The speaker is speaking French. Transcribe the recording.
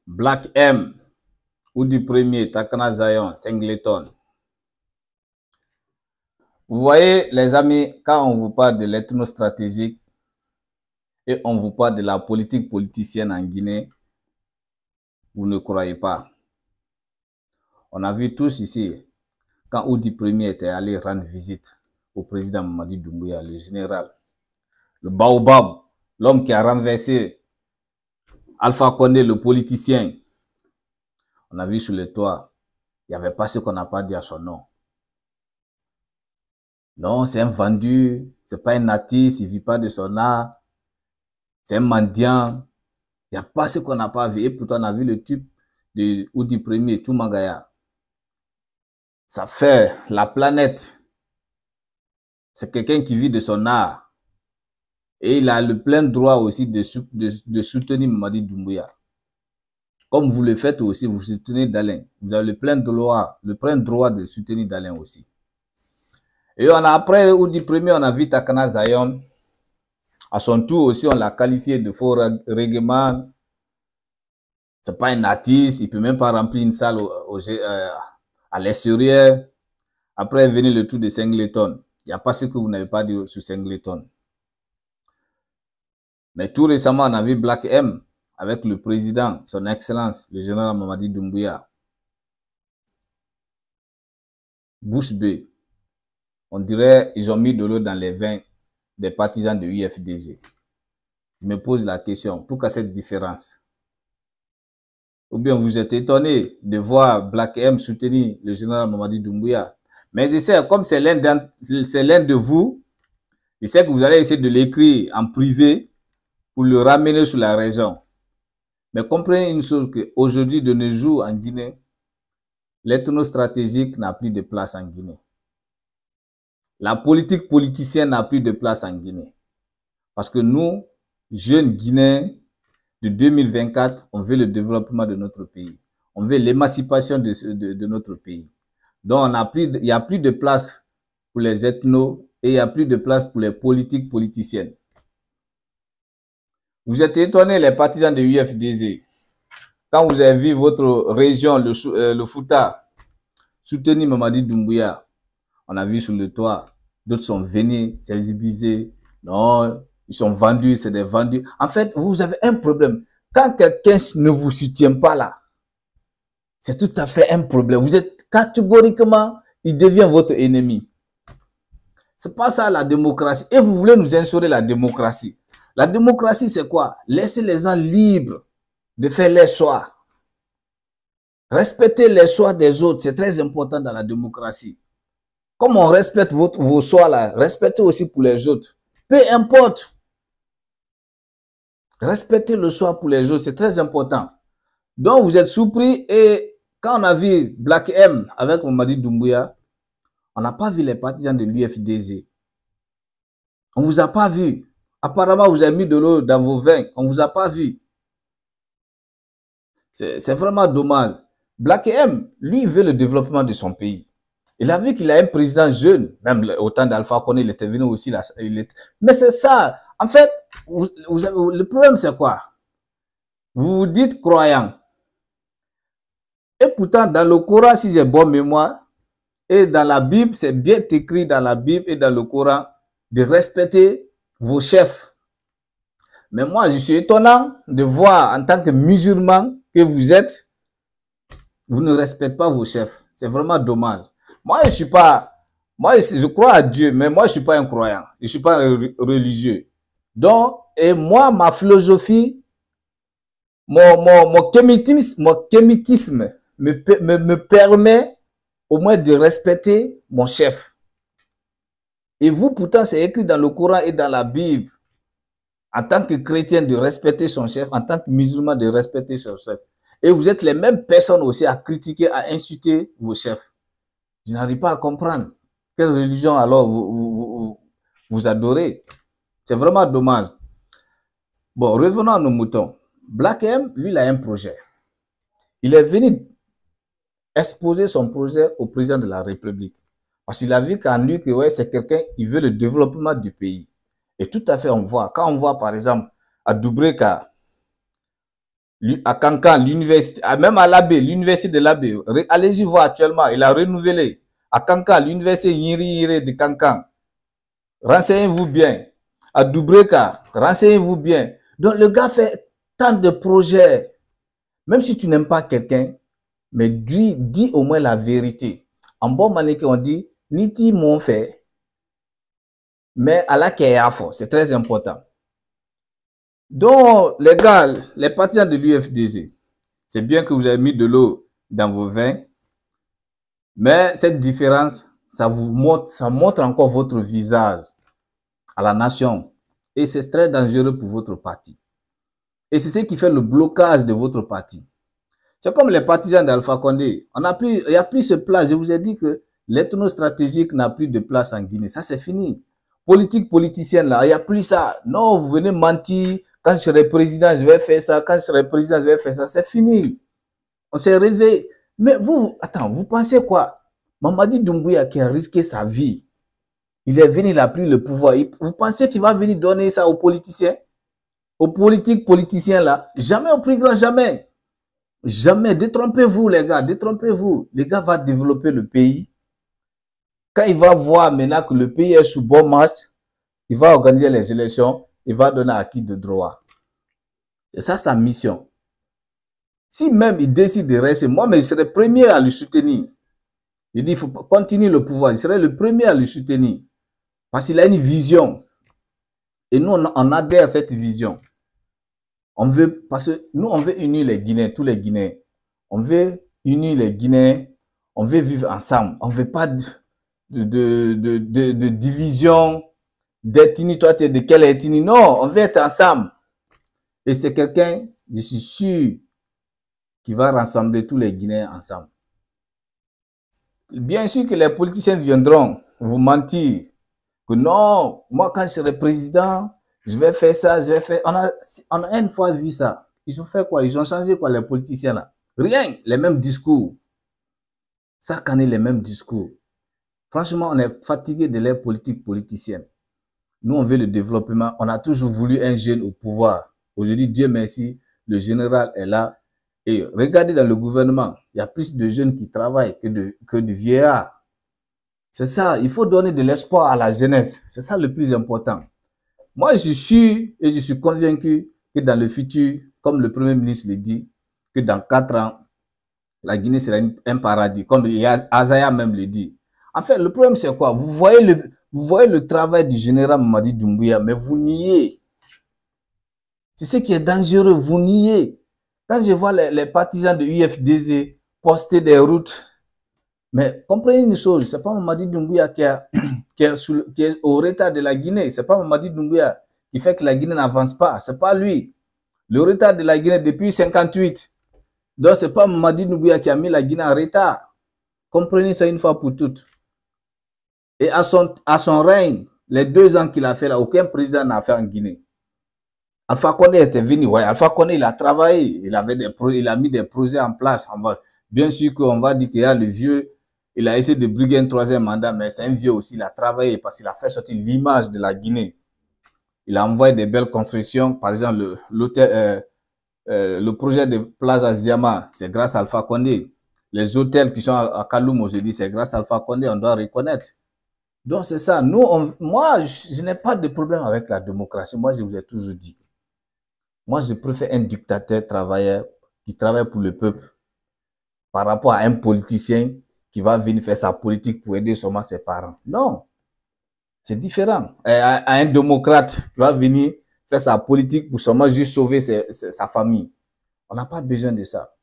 Black M, Oudi Premier, Takana Zion, Singleton. Vous voyez, les amis, quand on vous parle de l'ethnostratégique et on vous parle de la politique politicienne en Guinée, vous ne croyez pas. On a vu tous ici, quand Oudi Premier était allé rendre visite au président Mamadi Doumbouya, le général, le Baobab, l'homme qui a renversé Alpha Condé, le politicien. On a vu sur le toit, il n'y avait pas ce qu'on n'a pas dit à son nom. Non, c'est un vendu, c'est pas un natif, il ne vit pas de son art, c'est un mendiant. Il n'y a pas ce qu'on n'a pas vu. Et pourtant, on a vu le type de Oudi Premier, Toumagaya. Ça fait la planète. C'est quelqu'un qui vit de son art. Et il a le plein droit aussi de soutenir Mamadi Doumbouya. Comme vous le faites aussi, vous soutenez Dalein. Vous avez le plein droit de soutenir Dalein aussi. Et on a, après Oudi Premier, on a vu Takana Zion. À son tour aussi, on l'a qualifié de faux règlement. C'est pas un artiste, il peut même pas remplir une salle à l'extérieur. Après est venu le tour de Singleton. Il n'y a pas ce que vous n'avez pas dit sur Singleton. Mais tout récemment, on a vu Black M avec le président, son excellence, le général Mamadi Doumbouya. Bouche bée. On dirait qu'ils ont mis de l'eau dans les vins des partisans de l'UFDG. Je me pose la question, pourquoi cette différence? Ou bien vous êtes étonné de voir Black M soutenir le général Mamadi Doumbouya. Mais je sais, comme c'est l'un de vous, je sais que vous allez essayer de l'écrire en privé pour le ramener sur la raison. Mais comprenez une chose, qu'aujourd'hui, de nos jours en Guinée, l'ethnostratégique n'a plus de place en Guinée. La politique politicienne n'a plus de place en Guinée. Parce que nous, jeunes Guinéens de 2024, on veut le développement de notre pays. On veut l'émancipation de notre pays. Donc, il n'y a plus de place pour les ethnos et il n'y a plus de place pour les politiques politiciennes. Vous êtes étonnés, les partisans de l'UFDG, quand vous avez vu votre région, le Fouta, soutenir Mamadi Doumbouya. On a vu sur le toit, d'autres sont venus sensibiliser. Non, ils sont vendus, c'est des vendus. En fait, vous avez un problème. Quand quelqu'un ne vous soutient pas là, c'est tout à fait un problème. Vous êtes catégoriquement, il devient votre ennemi. C'est pas ça la démocratie. Et vous voulez nous instaurer la démocratie. La démocratie, c'est quoi? Laisser les gens libres de faire les choix. Respecter les choix des autres, c'est très important dans la démocratie. Comme on respecte vos choix là, respectez aussi pour les autres. Peu importe. Respectez le choix pour les autres, c'est très important. Donc vous êtes surpris et quand on a vu Black M avec Mamadi Doumbouya, on n'a pas vu les partisans de l'UFDG. On ne vous a pas vu. Apparemment, vous avez mis de l'eau dans vos vins. On ne vous a pas vu. C'est vraiment dommage. Black M, lui, veut le développement de son pays. Il a vu qu'il a un président jeune. Même au temps d'Alpha Condé, il était venu aussi. Là, mais c'est ça. En fait, le problème, c'est quoi? Vous vous dites croyant. Et pourtant, dans le Coran, si j'ai bonne mémoire, et dans la Bible, c'est bien écrit dans la Bible et dans le Coran, de respecter vos chefs. Mais moi, je suis étonnant de voir en tant que musulman que vous êtes, vous ne respectez pas vos chefs. C'est vraiment dommage. Moi, je crois à Dieu, mais moi, je ne suis pas un croyant. Je ne suis pas un religieux. Donc, et moi, ma philosophie, mon kémitisme me permet au moins de respecter mon chef. Et vous, pourtant, c'est écrit dans le Coran et dans la Bible. En tant que chrétien, de respecter son chef. En tant que musulman, de respecter son chef. Et vous êtes les mêmes personnes aussi à critiquer, à insulter vos chefs. Je n'arrive pas à comprendre. Quelle religion alors vous adorez? C'est vraiment dommage. Bon, revenons à nos moutons. Black M, lui, il a un projet. Il est venu exposer son projet au président de la République. Parce qu'il a vu qu'en lui, que ouais, c'est quelqu'un qui veut le développement du pays. Et tout à fait, on voit. Quand on voit, par exemple, à Doubreka, À Cancan, l'université, même à l'Abbé, l'université de l'Abbé, allez-y voir actuellement, il a renouvelé. À Cancan, l'université Yiri de Cancan, renseignez-vous bien. À Doubreka, renseignez-vous bien. Donc le gars fait tant de projets. Même si tu n'aimes pas quelqu'un, mais dis au moins la vérité. En bon manique, on dit, Niti m'ont fait, mais à la Kéafo, c'est très important. Donc, les gars, les partisans de l'UFDG, c'est bien que vous avez mis de l'eau dans vos vins, mais cette différence, ça montre encore votre visage à la nation. Et c'est très dangereux pour votre parti. Et c'est ce qui fait le blocage de votre parti. C'est comme les partisans d'Alpha Condé. Il n'y a plus ce place. Je vous ai dit que l'ethnostratégique n'a plus de place en Guinée. Ça, c'est fini. Politique politicienne, là, il n'y a plus ça. Non, vous venez mentir. Quand je serai président, je vais faire ça. Quand je serai président, je vais faire ça. C'est fini. On s'est rêvé. Mais vous, attends, vous pensez quoi? Mamadi Doumbouya qui a risqué sa vie. Il est venu, il a pris le pouvoir. Vous pensez qu'il va venir donner ça aux politiciens? Aux politiques politiciens, là? Jamais au plus grand, jamais. Jamais. Détrompez-vous, les gars. Détrompez-vous. Les gars vont développer le pays. Quand il va voir maintenant que le pays est sous bon marche, il va organiser les élections. Il va donner à qui de droit. C'est ça sa mission. Si même il décide de rester, moi, mais je serai le premier à le soutenir. Il dit, il faut continuer le pouvoir. Je serai le premier à le soutenir. Parce qu'il a une vision. Et nous, on adhère à cette vision. Parce que nous, on veut unir les Guinéens, tous les Guinéens. On veut unir les Guinéens. On veut vivre ensemble. On ne veut pas de division, d'ethnie. Toi, tu es de quelle ethnie? Non, on veut être ensemble. Et c'est quelqu'un, je suis sûr, qui va rassembler tous les Guinéens ensemble. Bien sûr que les politiciens viendront vous mentir. Que non, moi, quand je serai président, je vais faire ça, je vais faire... On a une fois vu ça. Ils ont fait quoi? Ils ont changé quoi, les politiciens là? Rien, les mêmes discours. Chaque année, les mêmes discours. Franchement, on est fatigué de les politiques politiciennes. Nous, on veut le développement. On a toujours voulu un jeune au pouvoir. Aujourd'hui, Dieu merci, le général est là. Et regardez dans le gouvernement, il y a plus de jeunes qui travaillent que de vieillards. C'est ça, il faut donner de l'espoir à la jeunesse. C'est ça le plus important. Moi, je suis sûr et je suis convaincu que dans le futur, comme le Premier ministre le dit, que dans 4 ans, la Guinée sera un paradis, comme Azaya même le dit. En fait, le problème, c'est quoi? Vous voyez le travail du général Mamadi Doumbouya, mais vous niez. C'est ce qui est dangereux, vous niez. Quand je vois les partisans de UFDZ poster des routes, mais comprenez une chose, c'est pas Mamadi Doumbouya qui est au retard de la Guinée. C'est pas Mamadi Doumbouya qui fait que la Guinée n'avance pas. C'est pas lui. Le retard de la Guinée depuis 58. Donc c'est pas Mamadi Doumbouya qui a mis la Guinée en retard. Comprenez ça une fois pour toutes. Et à son règne, les 2 ans qu'il a fait là, aucun président n'a fait en Guinée. Alpha Condé était venu, ouais. Alpha Condé, il a travaillé, il a mis des projets en place. Bien sûr qu'on va dire qu'il y a le vieux, il a essayé de briguer un 3e mandat, mais c'est un vieux aussi, il a travaillé parce qu'il a fait sortir l'image de la Guinée. Il a envoyé des belles constructions, par exemple, le projet de Plaza Ziama, c'est grâce à Alpha Condé. Les hôtels qui sont à Kaloum aujourd'hui, c'est grâce à Alpha Condé, on doit reconnaître. Donc c'est ça, moi, je n'ai pas de problème avec la démocratie, moi je vous ai toujours dit. Moi, je préfère un dictateur travailleur qui travaille pour le peuple par rapport à un politicien qui va venir faire sa politique pour aider seulement ses parents. Non, c'est différent. À un démocrate qui va venir faire sa politique pour seulement juste sauver sa famille. On n'a pas besoin de ça.